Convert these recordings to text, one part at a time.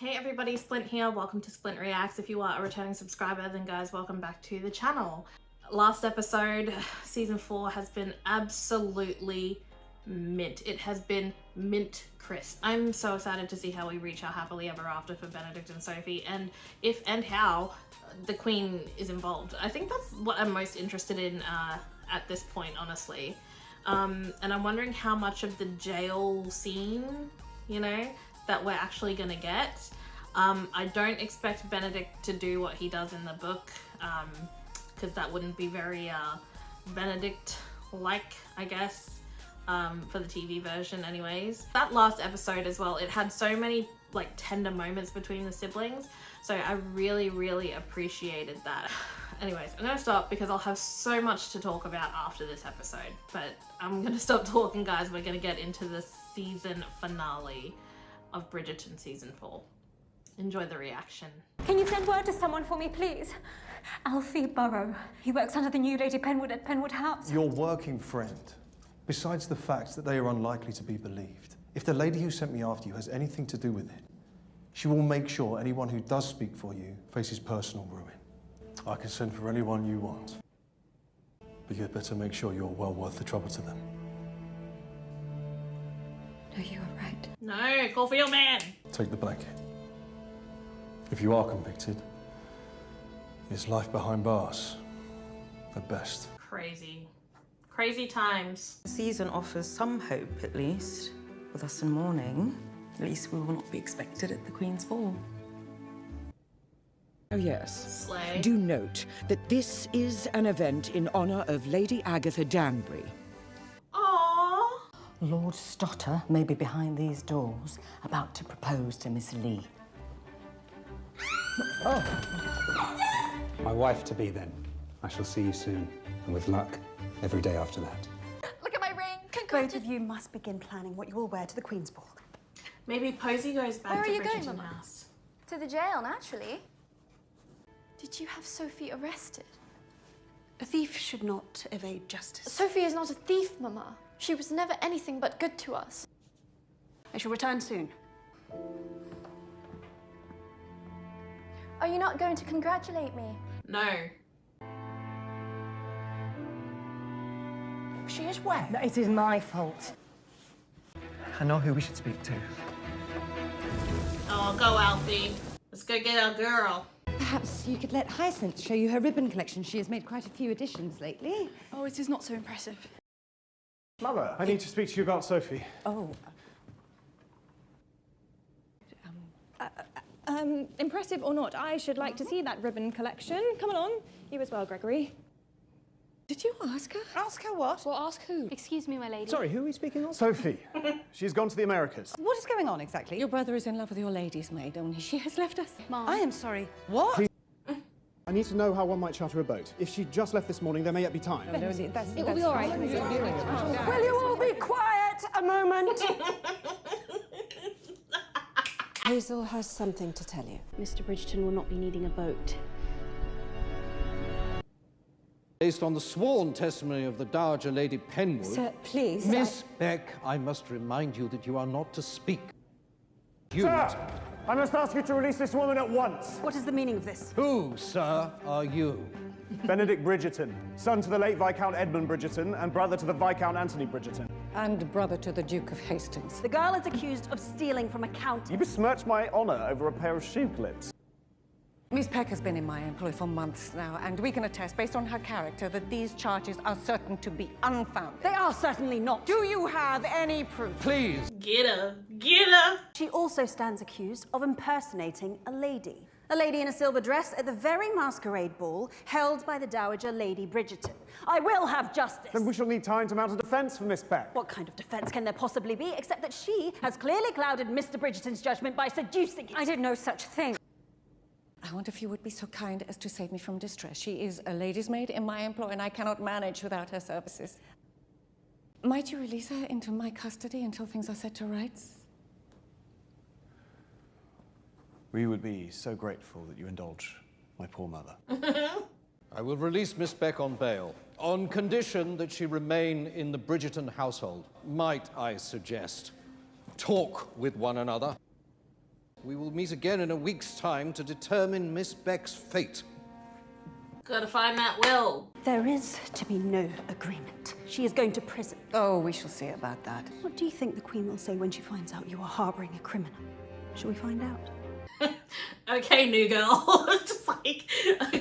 Hey everybody, Splint here. Welcome to Splint Reacts. If you are a returning subscriber, then guys, welcome back to the channel. Last episode, season 4 has been absolutely mint. It has been mint crisp. I'm so excited to see how we reach our happily ever after for Benedict and Sophie, and if and how the Queen is involved. I think that's what I'm most interested in at this point, honestly. And I'm wondering how much of the jail scene, you know, that we're actually gonna get. I don't expect Benedict to do what he does in the book, because that wouldn't be very Benedict-like, I guess, for the TV version anyways. That last episode as well, it had so many like tender moments between the siblings, so I really appreciated that. Anyways, I'm gonna stop because I'll have so much to talk about after this episode, but I'm gonna stop talking, guys. We're gonna get into the season finale of Bridgerton season 4. Enjoy the reaction. Can you send word to someone for me, please? Alfie Burrow. He works under the new Lady Penwood at Penwood House. Your working friend. Besides the fact that they are unlikely to be believed, if the lady who sent me after you has anything to do with it, she will make sure anyone who does speak for you faces personal ruin. I can send for anyone you want, but you'd better make sure you're well worth the trouble to them. No, you are right. No, call for your man. Take the blanket. If you are convicted, it's life behind bars, at best. Crazy times. The season offers some hope, at least. With us in mourning, at least we will not be expected at the Queen's Ball. Oh, yes. Slay. Do note that this is an event in honour of Lady Agatha Danbury. Aww. Lord Stotter may be behind these doors, about to propose to Miss Lee. My wife to be then. I shall see you soon, and with luck, every day after that. Look at my ring! Both of you must begin planning what you will wear to the Queen's Ball. Maybe Posey goes back Where to are you Bridgerton going, Mama? House. To the jail, naturally. Did you have Sophie arrested? A thief should not evade justice. Sophie is not a thief, Mama. She was never anything but good to us. I shall return soon. Are you not going to congratulate me? No. She is where? It is my fault. I know who we should speak to. Oh, go Alfie. Let's go get our girl. Perhaps you could let Hyacinth show you her ribbon collection. She has made quite a few additions lately. Oh, it is not so impressive. Mother, I need to speak to you about Sophie. Oh. Impressive or not, I should like to see that ribbon collection. Come along. You as well, Gregory. Did you ask her? Ask her what? Well, ask who? Excuse me, my lady. Sorry, who are we speaking of? Sophie. She's gone to the Americas. What is going on exactly? Your brother is in love with your lady's maid, only she has left us. Mom. I am sorry. What? I need to know how one might charter a boat. If she just left this morning, there may yet be time. No, that's It will be all right. Will you all be quiet a moment? Hazel has something to tell you. Mr. Bridgeton will not be needing a boat. Based on the sworn testimony of the Dowager Lady Penwood... Sir, please. Miss Beck, I must remind you that you are not to speak. Sir, I must ask you to release this woman at once. What is the meaning of this? Who, sir, are you? Benedict Bridgerton, son to the late Viscount Edmund Bridgerton and brother to the Viscount Anthony Bridgerton. And brother to the Duke of Hastings. The girl is accused of stealing from a county. You besmirched my honour over a pair of shoe clips. Miss Peck has been in my employ for months now, and we can attest, based on her character, that these charges are certain to be unfounded. They are certainly not. Do you have any proof? Please. Get her. Get her. She also stands accused of impersonating a lady. A lady in a silver dress at the very masquerade ball held by the Dowager Lady Bridgerton. I will have justice. Then we shall need time to mount a defence for Miss Beck. What kind of defence can there possibly be, except that she has clearly clouded Mr. Bridgerton's judgment by seducing him? I did no such thing. I wonder if you would be so kind as to save me from distress. She is a lady's maid in my employ, and I cannot manage without her services. Might you release her into my custody until things are set to rights? We would be so grateful that you indulge my poor mother. I will release Miss Beck on bail, on condition that she remain in the Bridgerton household. Might I suggest, talk with one another? We will meet again in a week's time to determine Miss Beck's fate. Gotta find that will. There is to be no agreement. She is going to prison. Oh, we shall see about that. What do you think the Queen will say when she finds out you are harbouring a criminal? Shall we find out? Okay, new girl. Just like,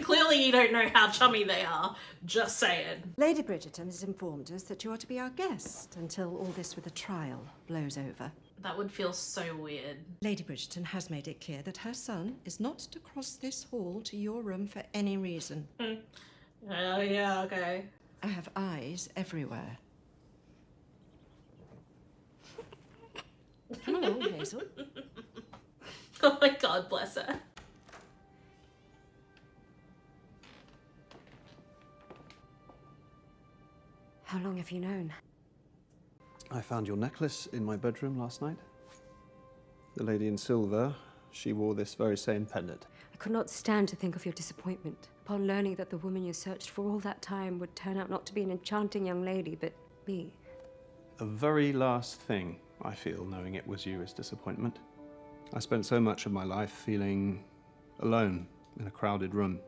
clearly you don't know how chummy they are. Just saying. Lady Bridgerton has informed us that you are to be our guest until all this with the trial blows over. That would feel so weird. Lady Bridgerton has made it clear that her son is not to cross this hall to your room for any reason. Oh, yeah, okay. I have eyes everywhere. Hello, Hazel. Oh my god, bless her. How long have you known? I found your necklace in my bedroom last night. The lady in silver, she wore this very same pendant. I could not stand to think of your disappointment upon learning that the woman you searched for all that time would turn out not to be an enchanting young lady, but me. The very last thing I feel knowing it was you is disappointment. I spent so much of my life feeling alone in a crowded room.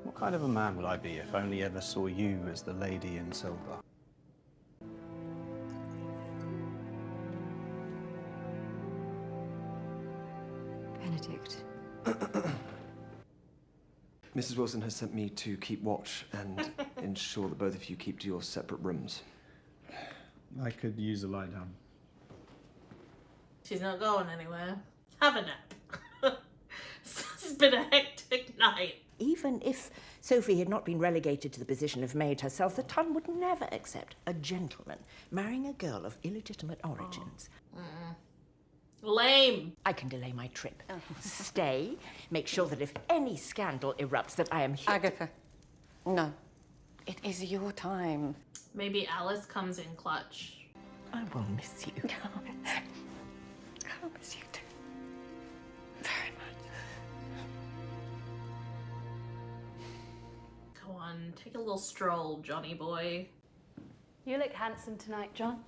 What kind of a man would I be if I only ever saw you as the lady in silver? Benedict. Mrs. Wilson has sent me to keep watch and ensure that both of you keep to your separate rooms. I could use a lie down. She's not going anywhere. Have a nap. It's been a hectic night. Even if Sophie had not been relegated to the position of maid herself, the Ton would never accept a gentleman marrying a girl of illegitimate origins. Lame. I can delay my trip. Stay, make sure that if any scandal erupts that I am here. Agatha, no. It is your time. Maybe Alice comes in clutch. I will miss you. I'll miss you too. Very much. Come on, take a little stroll, Johnny boy. You look handsome tonight, John.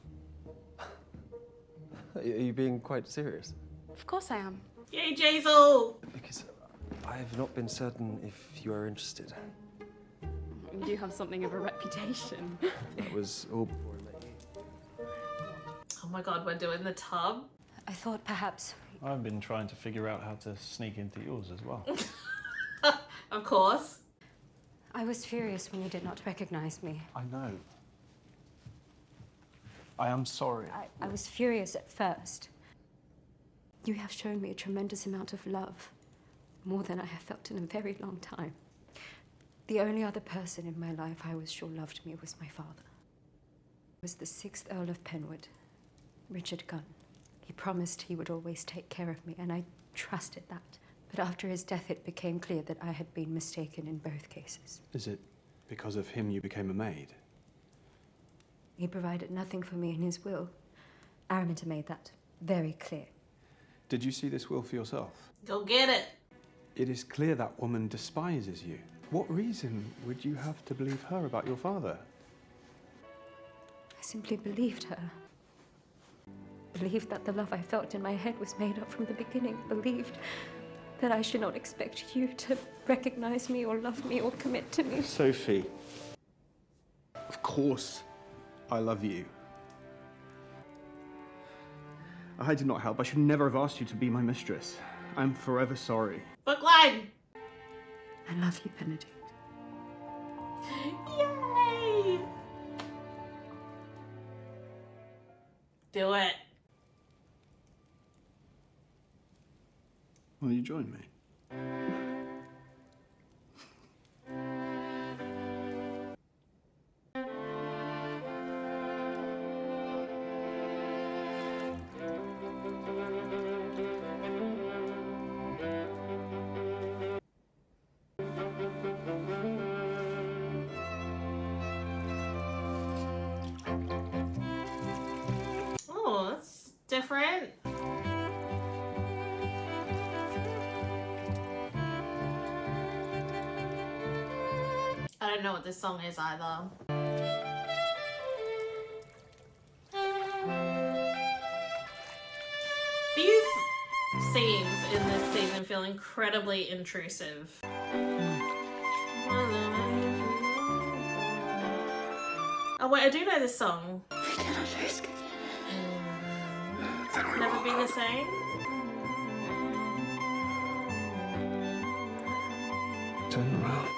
Are you being quite serious? Of course I am. Yay, Jazel! Because I have not been certain if you are interested. You do have something of a reputation. That was all before I met you. Oh my god, we're doing the tub? I thought perhaps... I've been trying to figure out how to sneak into yours as well. Of course. I was furious when you did not recognize me. I know. I am sorry. I was furious at first. You have shown me a tremendous amount of love, more than I have felt in a very long time. The only other person in my life I was sure loved me was my father. It was the 6th Earl of Penwood, Richard Gunn. He promised he would always take care of me, and I trusted that. But after his death, it became clear that I had been mistaken in both cases. Is it because of him you became a maid? He provided nothing for me in his will. Araminta made that very clear. Did you see this will for yourself? Go get it. It is clear that woman despises you. What reason would you have to believe her about your father? I simply believed her. Believed that the love I felt in my head was made up from the beginning. Believed that I should not expect you to recognize me or love me or commit to me. Sophie, of course I love you. I did not help. I should never have asked you to be my mistress. I'm forever sorry. Book line. I love you, Benedict. Yay! Do it. Will you join me? Oh, that's different. I don't know what this song is either. These scenes in this season feel incredibly intrusive. Oh wait, I do know this song. Never Be the Same. Turn around.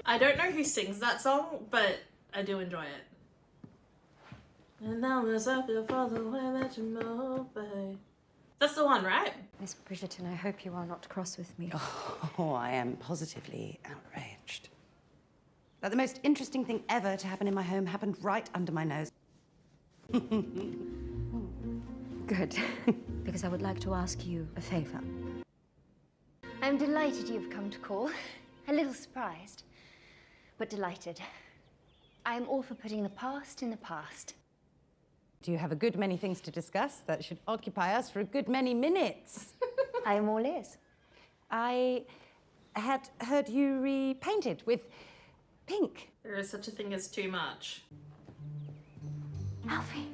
I don't know who sings that song, but I do enjoy it. And I'm a sucker for the way that you move, babe. That's the one, right? Miss Bridgerton, I hope you are not cross with me. Oh, I am positively outraged. That the most interesting thing ever to happen in my home happened right under my nose. Good, because I would like to ask you a favor. I'm delighted you've come to call. A little surprised, but delighted. I'm all for putting the past in the past. Do you have a good many things to discuss? That should occupy us for a good many minutes. I am all ears. I had heard you repainted with pink. There is such a thing as too much. Alfie,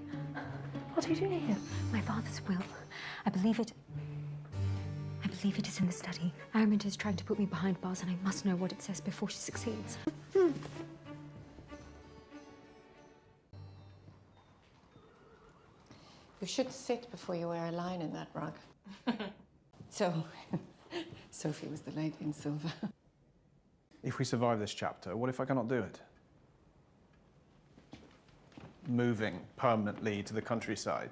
what are you doing here? My father's will. I believe it is in the study. Araminta is trying to put me behind bars and I must know what it says before she succeeds. You should sit before you wear a line in that rug. So, Sophie was the lady in silver. If we survive this chapter, what if I cannot do it? Moving permanently to the countryside.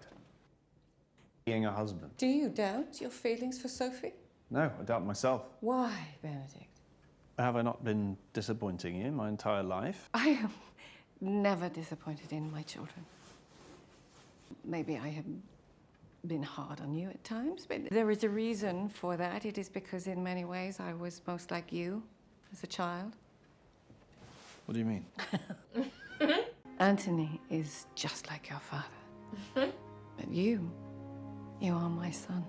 Being a husband. Do you doubt your feelings for Sophie? No, I doubt myself. Why, Benedict? Have I not been disappointing you my entire life? I am never disappointed in my children. Maybe I have been hard on you at times, but there is a reason for that. It is because in many ways I was most like you as a child. What do you mean? Anthony is just like your father. But you are my son.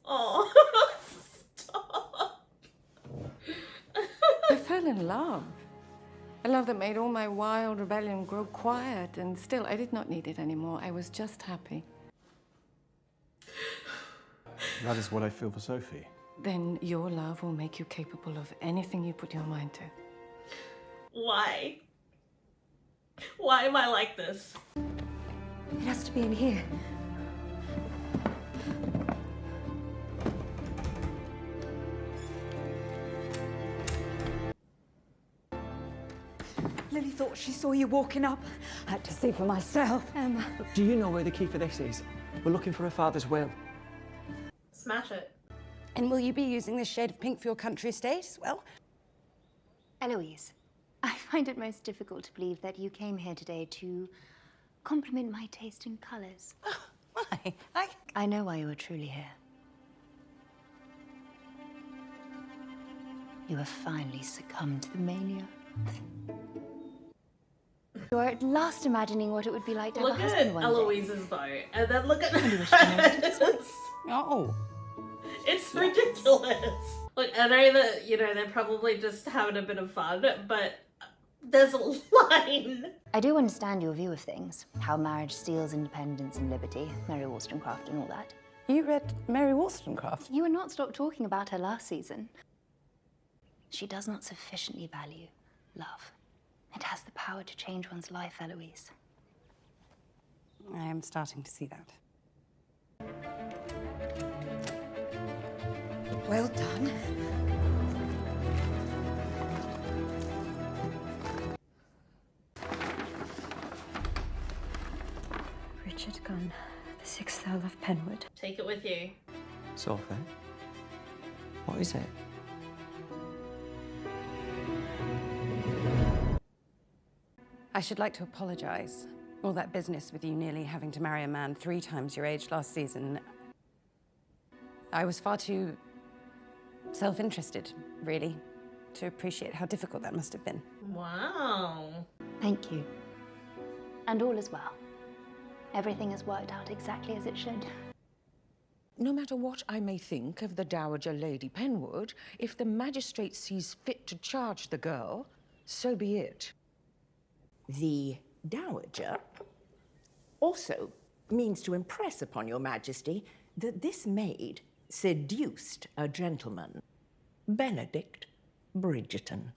Oh, stop. I fell in love. A love that made all my wild rebellion grow quiet, and still I did not need it anymore. I was just happy. That is what I feel for Sophie. Then your love will make you capable of anything you put your mind to. Why? Why am I like this? It has to be in here. Lily thought she saw you walking up. I had to see for myself. Emma. Do you know where the key for this is? We're looking for her father's will. Smash it. And will you be using this shade of pink for your country estate as well? Eloise, I find it most difficult to believe that you came here today to compliment my taste in colours. Why? I know why you are truly here. You have finally succumbed to the mania. You are at last imagining what it would be like to have Look a at husband one day. Eloise's bow, and then look at Oh. It's ridiculous. Look, I know that, you know, they're probably just having a bit of fun, but there's a line. I do understand your view of things. How marriage steals independence and liberty, Mary Wollstonecraft and all that. You read Mary Wollstonecraft? You would not stop talking about her last season. She does not sufficiently value love. It has the power to change one's life, Eloise. I am starting to see that. Well done. Richard Gunn, the 6th Earl of Penwood. Take it with you. Sophie, what is it? I should like to apologize. All that business with you nearly having to marry a man 3 times your age last season. I was far too self-interested, really, to appreciate how difficult that must have been. Wow. Thank you. And all is well. Everything has worked out exactly as it should. No matter what I may think of the Dowager Lady Penwood, if the magistrate sees fit to charge the girl, so be it. The Dowager also means to impress upon your majesty that this maid seduced a gentleman, Benedict Bridgerton.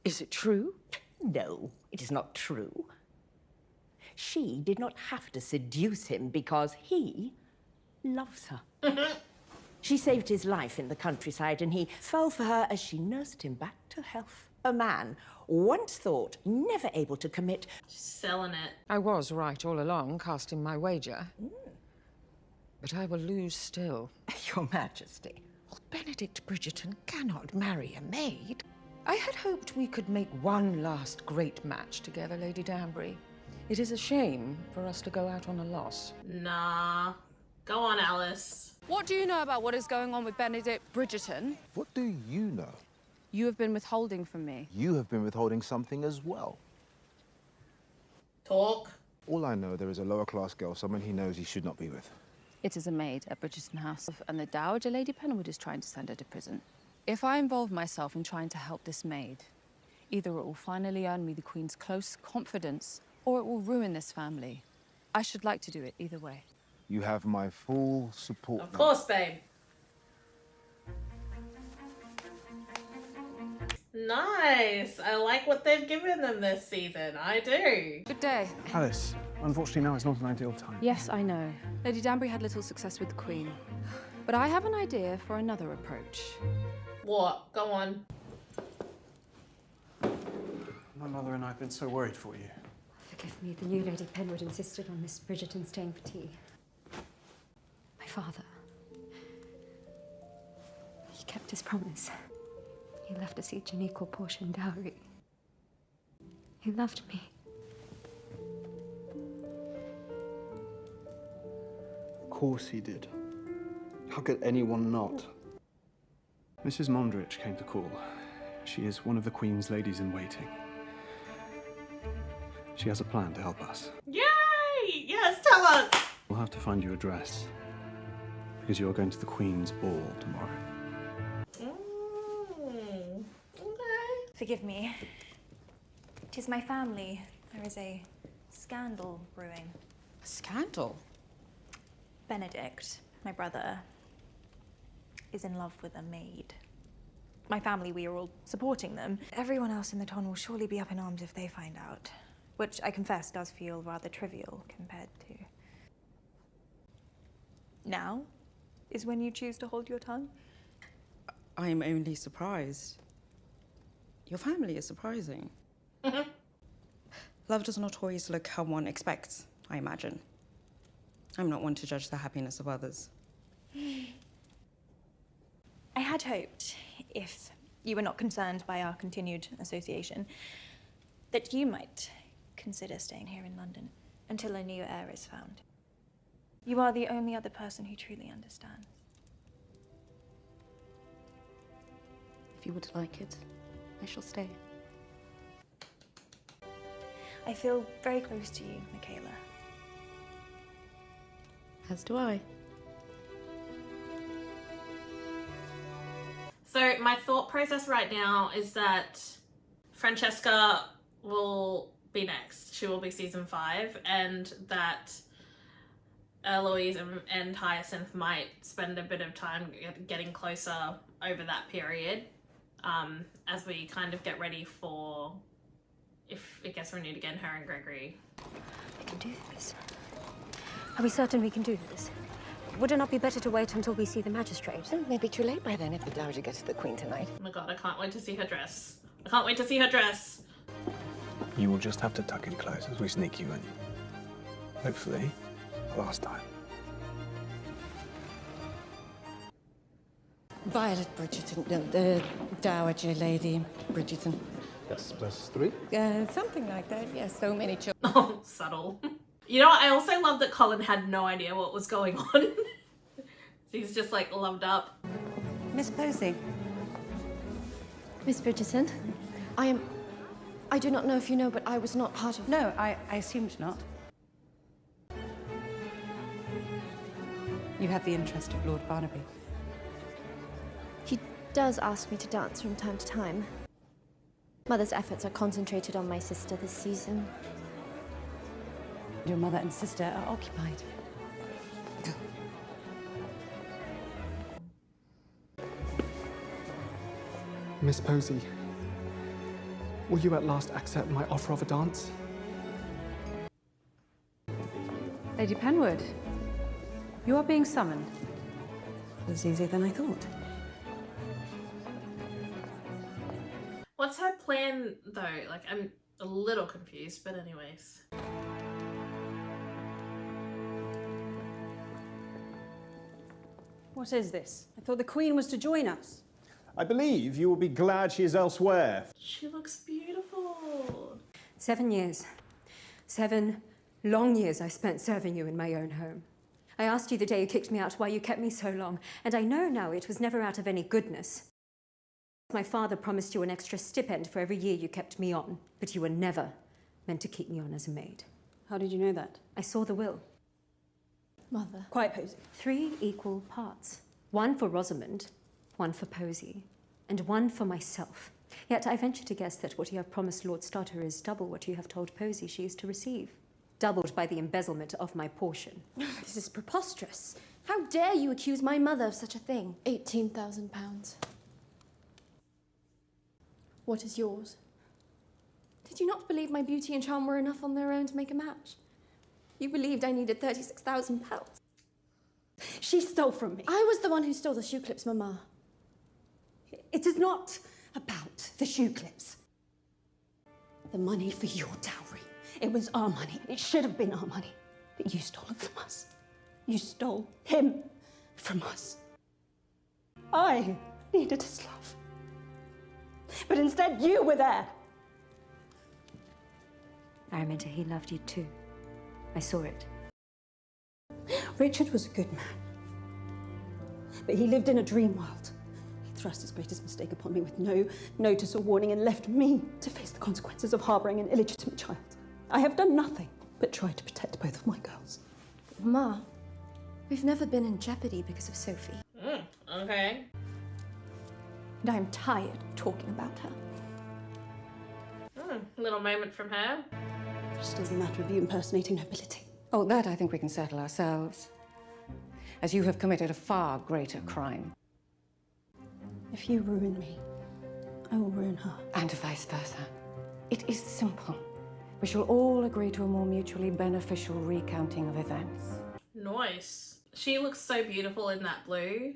Is it true? No, it is not true. She did not have to seduce him because he loves her. She saved his life in the countryside, and he fell for her as she nursed him back to health. A man once thought never able to commit. Selling it. I was right all along, casting my wager. But I will lose still. Your Majesty. Well, Benedict Bridgerton cannot marry a maid. I had hoped we could make one last great match together, Lady Danbury. It is a shame for us to go out on a loss. Nah. Go on, Alice. What do you know about what is going on with Benedict Bridgerton? What do you know? You have been withholding from me. You have been withholding something as well. Talk. All I know, there is a lower-class girl, someone he knows he should not be with. It is a maid at Bridgerton House, and the Dowager Lady Penwood is trying to send her to prison. If I involve myself in trying to help this maid, either it will finally earn me the Queen's close confidence, or it will ruin this family. I should like to do it either way. You have my full support. Of course, babe. Nice. I like what they've given them this season. I do. Good day. Alice, unfortunately now is not an ideal time. Yes, I know. Lady Danbury had little success with the Queen. But I have an idea for another approach. What? Go on. My mother and I have been so worried for you. Forgive me, the new Lady Penwood insisted on Miss Bridgerton staying for tea. My father. He kept his promise. He left us each an equal portion dowry. He loved me. Of course he did. How could anyone not? Mrs. Mondrich came to call. She is one of the Queen's ladies in waiting. She has a plan to help us. Yay! Yes, tell us! We'll have to find you a dress, because you're going to the Queen's ball tomorrow. Okay. Forgive me. 'Tis my family. There is a scandal brewing. A scandal? Benedict, my brother, is in love with a maid. My family, we are all supporting them. Everyone else in the town will surely be up in arms if they find out, which I confess does feel rather trivial compared to... Now is when you choose to hold your tongue? I'm only surprised. Your family is surprising. Love does not always look how one expects, I imagine. I'm not one to judge the happiness of others. I had hoped, if you were not concerned by our continued association, that you might consider staying here in London until a new heir is found. You are the only other person who truly understands. If you would like it, I shall stay. I feel very close to you, Michaela. As do I. So my thought process right now is that Francesca will be next. She will be season 5, and that Eloise and Hyacinth might spend a bit of time getting closer over that period, as we kind of get ready for, if it gets renewed again, her and Gregory. We can do this. Are we certain we can do this? Would it not be better to wait until we see the magistrate? It may be too late by then if the Dowager gets to the Queen tonight. Oh my god, I can't wait to see her dress. I can't wait to see her dress. You will just have to tuck in close as we sneak you in. Hopefully, last time. Violet Bridgerton, no, the Dowager Lady Bridgerton. Yes, +3. Something like that, yes, so many children. Oh, subtle. You know, I also love that Colin had no idea what was going on. He's just like loved up. Miss Posey. Miss Bridgerton, I do not know if you know, but I was not part of... No, I assumed not. You have the interest of Lord Barnaby. He does ask me to dance from time to time. Mother's efforts are concentrated on my sister this season. Your mother and sister are occupied. Miss Posey, will you at last accept my offer of a dance? Lady Penwood, you are being summoned. It was easier than I thought. What's her plan though? Like, I'm a little confused, but anyways. What is this? I thought the Queen was to join us. I believe you will be glad she is elsewhere. She looks beautiful. 7 years. 7 long years I spent serving you in my own home. I asked you the day you kicked me out why you kept me so long, and I know now it was never out of any goodness. My father promised you an extra stipend for every year you kept me on, but you were never meant to keep me on as a maid. How did you know that? I saw the will. Mother. Quiet, Posey. 3 equal parts. 1 for Rosamond, 1 for Posey, and 1 for myself. Yet I venture to guess that what you have promised Lord Stoddard is double what you have told Posey she is to receive. Doubled by the embezzlement of my portion. This is preposterous. How dare you accuse my mother of such a thing? £18,000. What is yours? Did you not believe my beauty and charm were enough on their own to make a match? You believed I needed £36,000. She stole from me. I was the one who stole the shoe clips, Mama. It is not about the shoe clips. The money for your dowry. It was our money. It should have been our money. But you stole it from us. You stole him from us. I needed his love. But instead, you were there. Araminta, he loved you too. I saw it. Richard was a good man. But he lived in a dream world. He thrust his greatest mistake upon me with no notice or warning and left me to face the consequences of harboring an illegitimate child. I have done nothing but try to protect both of my girls. Ma, we've never been in jeopardy because of Sophie. Okay. And I'm tired of talking about her. Little moment from her. It's still a matter of you impersonating nobility. Oh, that I think we can settle ourselves. As you have committed a far greater crime. If you ruin me, I will ruin her. And vice versa. It is simple. We shall all agree to a more mutually beneficial recounting of events. Nice. She looks so beautiful in that blue.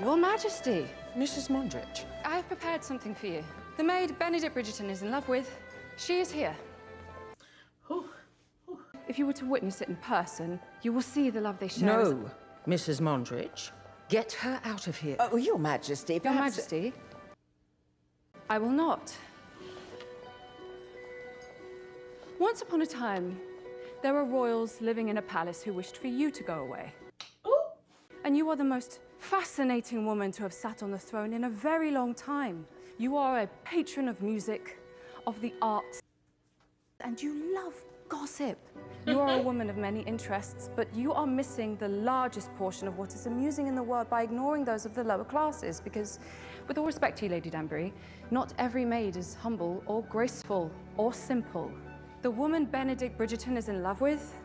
Your Majesty. Mrs. Mondrich. I have prepared something for you. The maid Benedict Bridgerton is in love with. She is here. If you were to witness it in person, you will see the love they share. No, Mrs. Mondrich. Get her out of here. Oh, Your Majesty, Your perhaps... Majesty, I will not. Once upon a time, there were royals living in a palace who wished for you to go away. And you are the most fascinating woman to have sat on the throne in a very long time. You are a patron of music, of the arts, and you love gossip. You are a woman of many interests, but you are missing the largest portion of what is amusing in the world by ignoring those of the lower classes, because, with all respect to you, Lady Danbury, not every maid is humble or graceful or simple. The woman Benedict Bridgerton is in love with,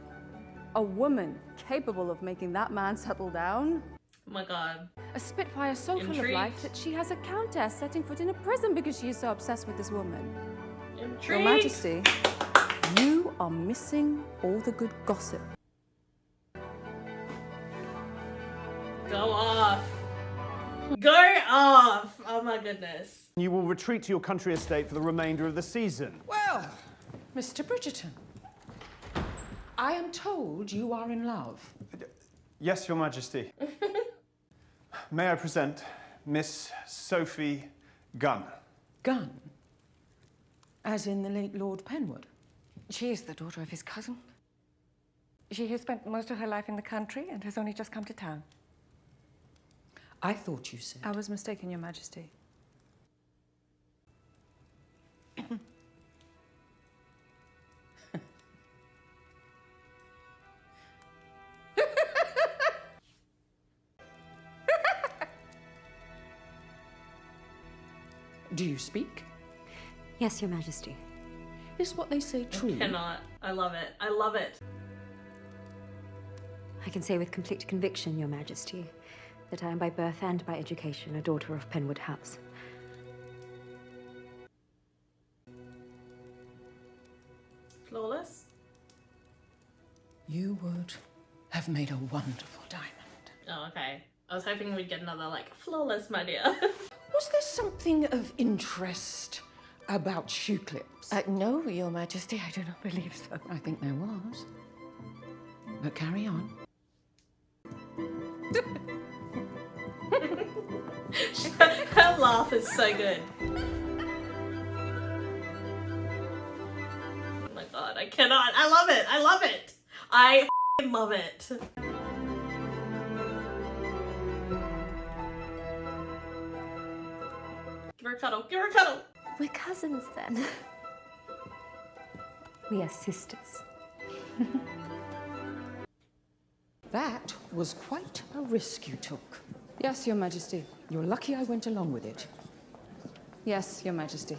a woman capable of making that man settle down. Oh my god. A Spitfire so full of life that she has a countess setting foot in a prison because she is so obsessed with this woman. Intrigued. Your Majesty, you are missing all the good gossip. Go off. Go off. Oh my goodness. You will retreat to your country estate for the remainder of the season. Well, Mr. Bridgerton, I am told you are in love. Yes, Your Majesty. May I present Miss Sophie Gunn? Gunn? As in the late Lord Penwood? She is the daughter of his cousin. She has spent most of her life in the country and has only just come to town. I thought you said... I was mistaken, Your Majesty. Do you speak? Yes, Your Majesty. Is what they say true? I cannot. I love it. I love it. I can say with complete conviction, Your Majesty, that I am by birth and by education a daughter of Penwood House. Flawless? You would have made a wonderful diamond. Oh, okay. I was hoping we'd get another, like, flawless, my dear. Was there something of interest about shoe clips? No, Your Majesty, I do not believe so. I think there was. But carry on. Her laugh is so good. Oh my god, I cannot. I love it. I love it. I f***ing love it. Give her a cuddle. Give her a cuddle. We're cousins then. We are sisters. That was quite a risk you took. Yes, Your Majesty. You're lucky I went along with it. Yes, Your Majesty.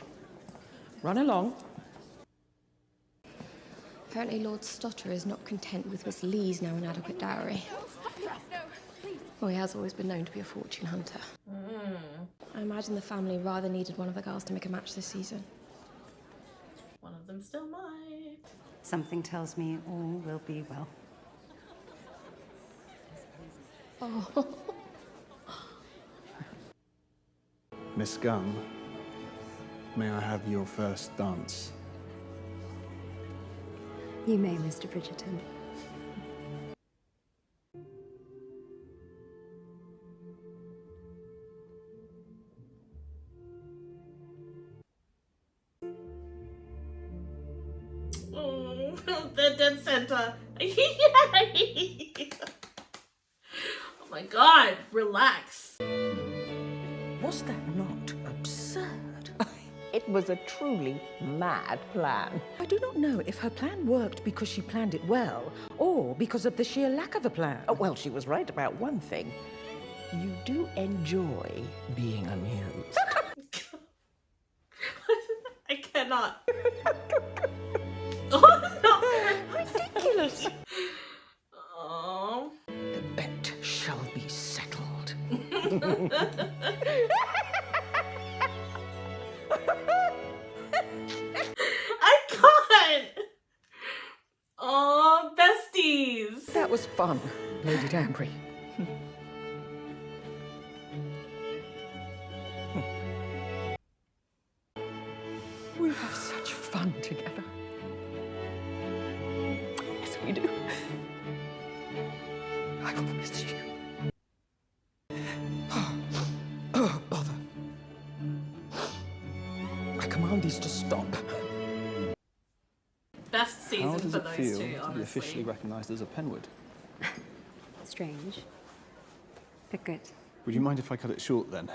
Run along. Apparently Lord Stotter is not content with Miss Lee's now inadequate dowry. Well, he has always been known to be a fortune hunter. I imagine the family rather needed one of the girls to make a match this season. One of them still might. Something tells me all will be well. Oh. Miss Gum, may I have your first dance? You may, Mr. Bridgerton. Oh, the dead center. Oh my god, relax. Was that not absurd? It was a truly mad plan. I do not know if her plan worked because she planned it well, or because of the sheer lack of a plan. Oh, well, she was right about one thing. You do enjoy being amused. I cannot. Oh no! Ridiculous. Oh. The bet shall be settled. I can't! Oh, besties! That was fun, Lady Danbury. We have such fun together. Yes, we do. I will miss you. Oh, bother. I command these to stop. Best season How does for it those feel two, to be honestly. officially recognised as a Penwood? Strange, but good. Would you mind if I cut it short then?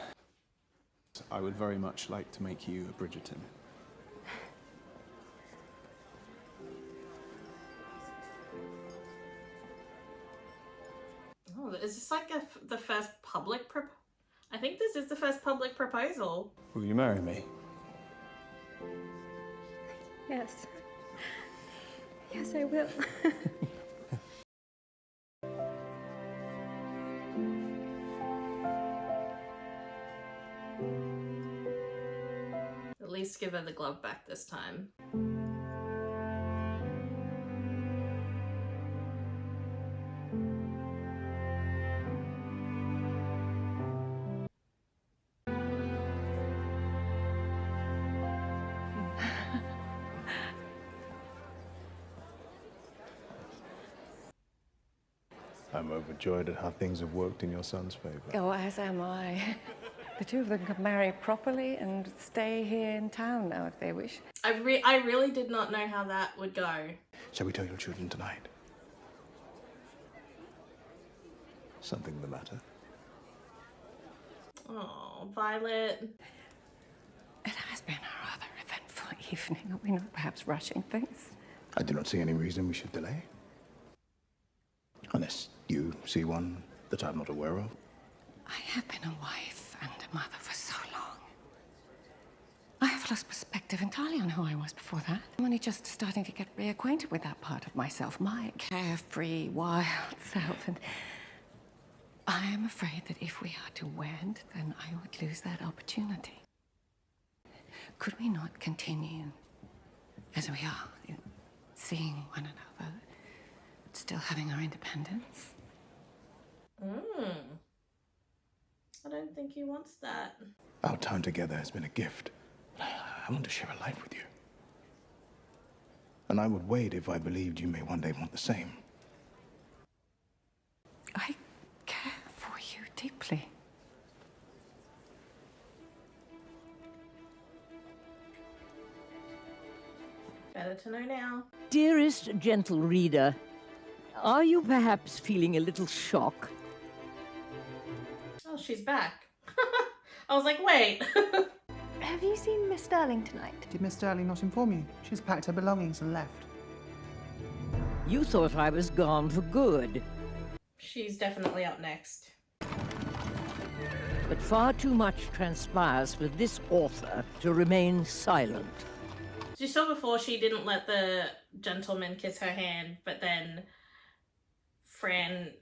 I would very much like to make you a Bridgerton. Oh, is this like the first public I think this is the first public proposal. Will you marry me? Yes. Yes, I will. At least give her the glove back this time. I'm overjoyed at how things have worked in your son's favour. Oh, as am I. The two of them can marry properly and stay here in town now if they wish. I really did not know how that would go. Shall we tell your children tonight? Something the matter? Oh, Violet. It has been a rather eventful evening. Are we not perhaps rushing things? I do not see any reason we should delay. Unless you see one that I'm not aware of. I have been a wife and a mother for so long. entirely on who I was before that. I'm only just starting to get reacquainted with that part of myself, my carefree, wild self. And I am afraid that if we are to wed, then I would lose that opportunity. Could we not continue as we are, seeing one another, but still having our independence? I don't think he wants that. Our time together has been a gift. I want to share a life with you. And I would wait if I believed you may one day want the same. I care for you deeply. Better to know now. Dearest gentle reader, are you perhaps feeling a little shock? Oh, she's back. I was like, wait. Have you seen Miss Sterling tonight? Did Miss Sterling not inform you? She's packed her belongings and left. You thought I was gone for good. She's definitely up next. But far too much transpires for this author to remain silent. You saw before she didn't let the gentleman kiss her hand, but then Fran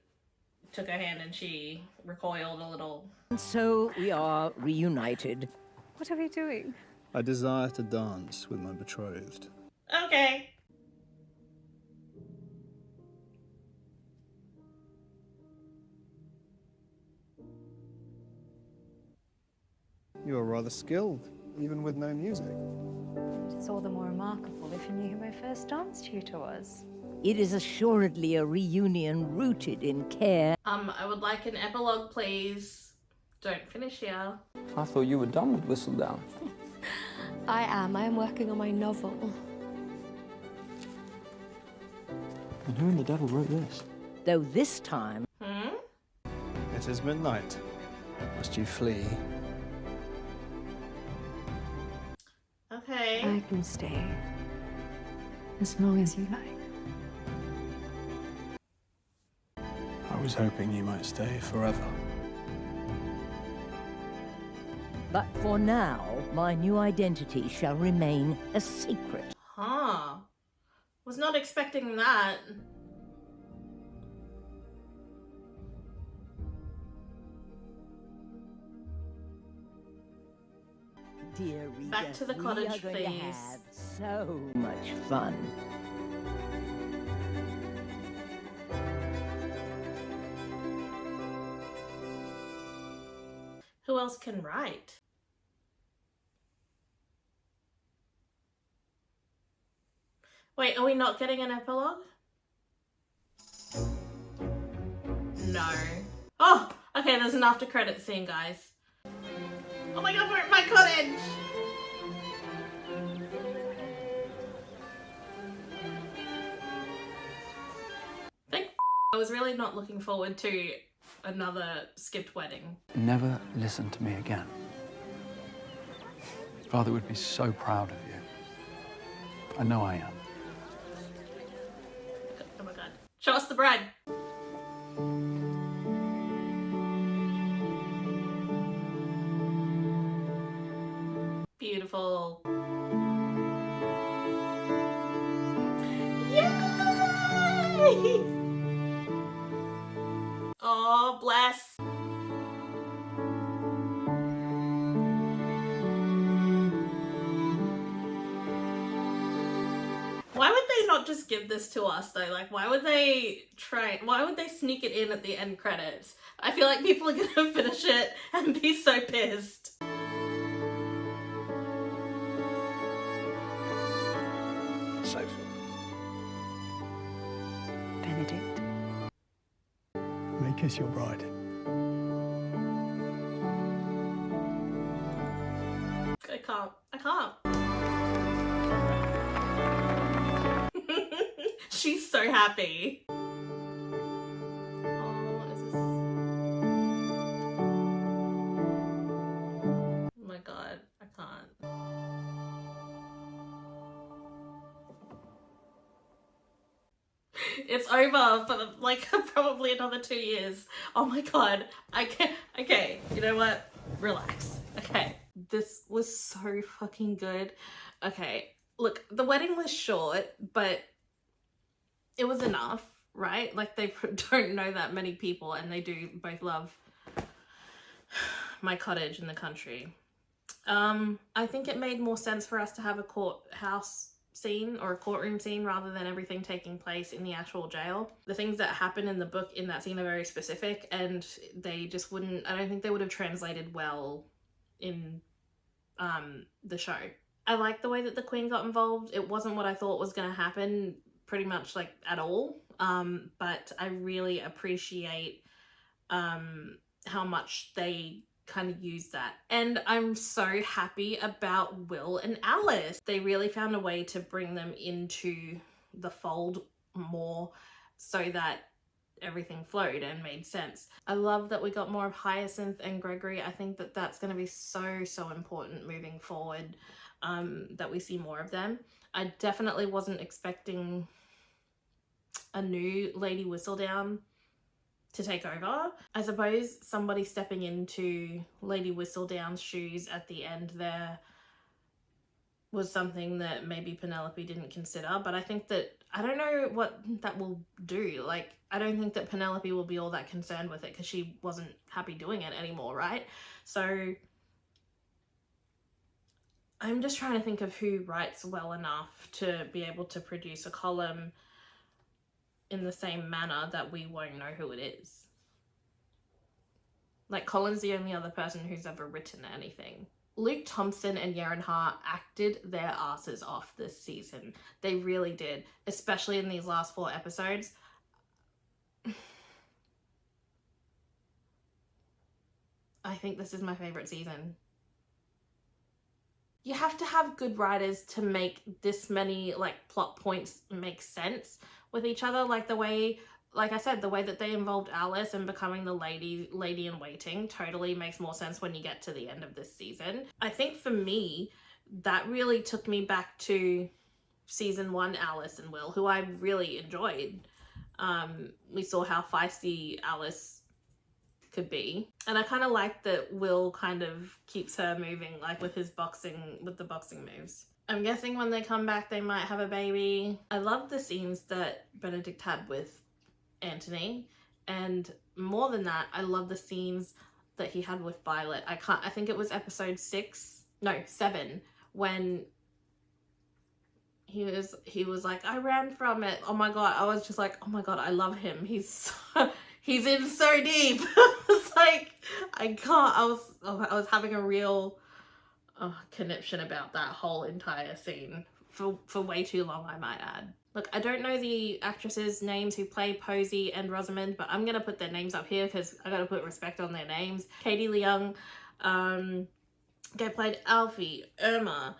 took her hand and she recoiled a little. And so we are reunited. What are we doing? I desire to dance with my betrothed. Okay. You are rather skilled, even with no music. It's all the more remarkable if you knew who my first dance tutor was. It is assuredly a reunion rooted in care. I would like an epilogue, please. Don't finish here. I thought you were done with Whistledown. I am. I am working on my novel. And who in the devil wrote this? Though this time... It is midnight. Must you flee? Okay. I can stay as long as you like. I was hoping you might stay forever. But for now, my new identity shall remain a secret. Huh. Was not expecting that. Dear reader, Back to the cottage, we are going to please. have so much fun. Who else can write? Wait, are we not getting an epilogue? No. Oh, okay, there's an after credit scene, guys. Oh my god, we're at my cottage! I was really not looking forward to another skipped wedding. Never listen to me again. Father would be so proud of you. I know I am. Oh my god. Show us the bride. Beautiful. Yay! Oh, bless. Why would they not just give this to us though? Like, why would they sneak it in at the end credits? I feel like people are gonna finish it and be so pissed. Sophie. Benedict. May kiss your bride. I can't. She's so happy. Oh, what is this? Oh my god, I can't. It's over for like probably another 2 years. Oh my god. I can't. Okay, you know what? Relax. Okay. this was so fucking good. Okay, look, the wedding was short, but it was enough, right? Like, they don't know that many people, and they do both love my cottage in the country. I think it made more sense for us to have a courthouse scene or a courtroom scene rather than everything taking place in the actual jail. The things that happen in the book in that scene are very specific, and they just wouldn't, I don't think they would have translated well in the show. I like the way that the Queen got involved. It wasn't what I thought was going to happen pretty much like at all, but I really appreciate how much they kind of use that. And I'm so happy about Will and Alice. They really found a way to bring them into the fold more so that everything flowed and made sense. I love that we got more of Hyacinth and Gregory. I think that that's going to be so important moving forward, that we see more of them. I definitely wasn't expecting a new Lady Whistledown to take over. I suppose somebody stepping into Lady Whistledown's shoes at the end there was something that maybe Penelope didn't consider, but I think that, I don't know what that will do. Like, I don't think that Penelope will be all that concerned with it because she wasn't happy doing it anymore, right? So I'm just trying to think of who writes well enough to be able to produce a column in the same manner that we won't know who it is. Like, Colin's the only other person who's ever written anything. Luke Thompson and Yerin Ha acted their asses off this season. They really did, especially in these last 4 episodes. I think this is my favorite season. You have to have good writers to make this many like plot points make sense with each other. Like the way, like I said, the way that they involved Alice and becoming the lady in waiting totally makes more sense when you get to the end of this season. I think for me, that really took me back to season 1 Alice and Will, who I really enjoyed. We saw how feisty Alice could be, and I kind of like that Will kind of keeps her moving, like with his boxing, with the boxing moves. I'm guessing when they come back they might have a baby. I love the scenes that Benedict had with Anthony, and more than that, I love the scenes that he had with Violet. I think it was episode 7 when he was like, I ran from it. Oh my god, I was just like, oh my god, I love him. He's in so deep. It's like, I was having a real conniption about that whole entire scene for way too long, I might add. Look, I don't know the actresses' names who play Posey and Rosamund, but I'm gonna put their names up here because I gotta put respect on their names. Katie Leung, played Alfie, Irma.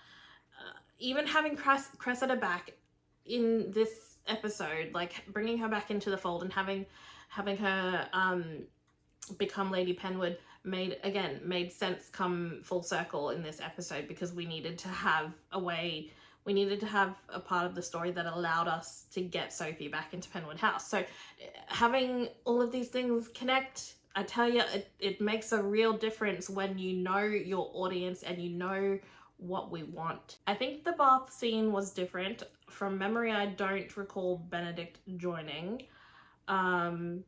Even having Cressida back in this episode, like bringing her back into the fold and having her become Lady Penwood made sense come full circle in this episode, because we needed to have a part of the story that allowed us to get Sophie back into Penwood House. So having all of these things connect, I tell you, it makes a real difference when you know your audience and you know what we want. I think the bath scene was different. From memory, I don't recall Benedict joining. And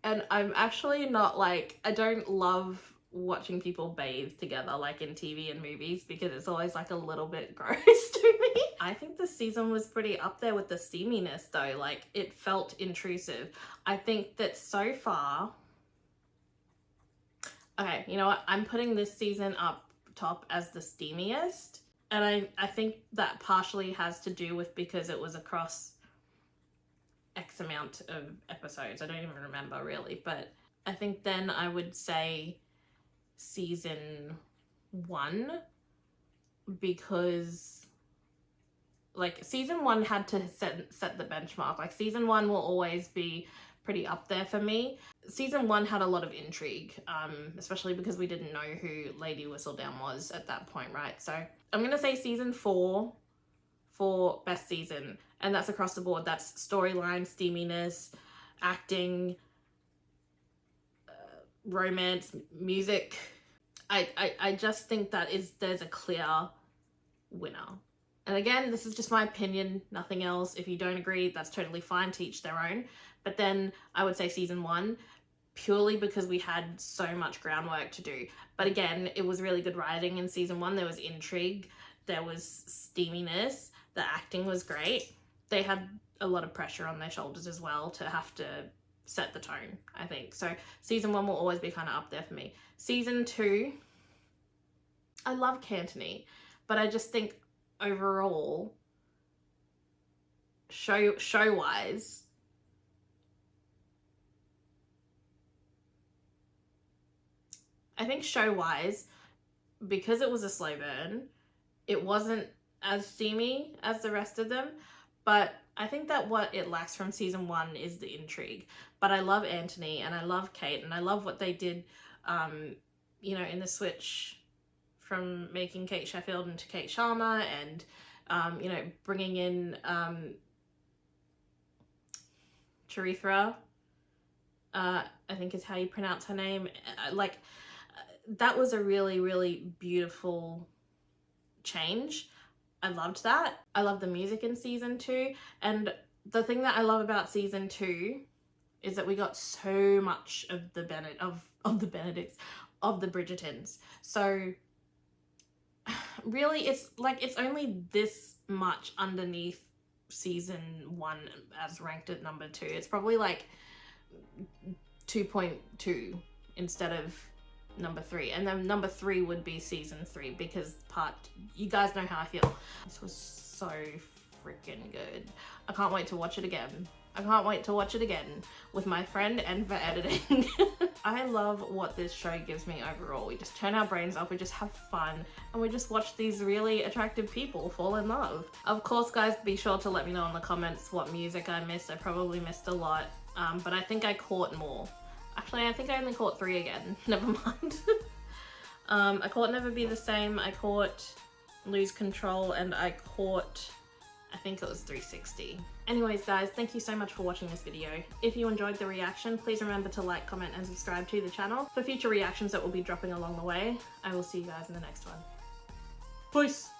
I'm actually not like, I don't love watching people bathe together like in TV and movies, because it's always like a little bit gross to me. I think this season was pretty up there with the steaminess though. Like, it felt intrusive. I think that so far, okay, you know what? I'm putting this season up top as the steamiest, and I think that partially has to do with because it was across X amount of episodes. I don't even remember really, but I think then I would say season 1, because like season 1 had to set the benchmark. Like season 1 will always be pretty up there for me. Season 1 had a lot of intrigue, especially because we didn't know who Lady Whistledown was at that point, right? So I'm gonna say season 4 for best season, and that's across the board. That's storyline, steaminess, acting, romance, music. I just think that there's a clear winner. And again, this is just my opinion, nothing else. If you don't agree, that's totally fine, to each their own. But then I would say season 1, purely because we had so much groundwork to do. But again, it was really good writing in season 1. There was intrigue, there was steaminess, the acting was great. They had a lot of pressure on their shoulders as well to have to set the tone, I think. So season 1 will always be kind of up there for me. Season 2, I love Kanthony, but I just think overall, show-wise, I think show-wise, because it was a slow burn, it wasn't as steamy as the rest of them, but I think that what it lacks from season 1 is the intrigue. But I love Anthony and I love Kate, and I love what they did, you know, in the switch from making Kate Sheffield into Kate Sharma, and you know, bringing in Charithra, I think is how you pronounce her name. Like, that was a really, really beautiful change. I loved that. I love the music in season 2, and the thing that I love about season 2 is that we got so much of the Benedicts, of the Bridgertons. So really, it's like, it's only this much underneath season 1 as ranked at number 2. It's probably like 2.2 instead of number 3, and then number 3 would be season 3, because you guys know how I feel. This was so freaking good. I can't wait to watch it again. I can't wait to watch it again with my friend and for editing. I love what this show gives me overall. We just turn our brains off, we just have fun, and we just watch these really attractive people fall in love. Of course, guys, be sure to let me know in the comments what music I missed. I probably missed a lot, but I think I caught more. Actually, I think I only caught 3 again. Never mind. I caught Never Be the Same, I caught Lose Control, and I caught, I think it was 360. Anyways, guys, thank you so much for watching this video. If you enjoyed the reaction, please remember to like, comment, and subscribe to the channel for future reactions that will be dropping along the way. I will see you guys in the next one. Peace!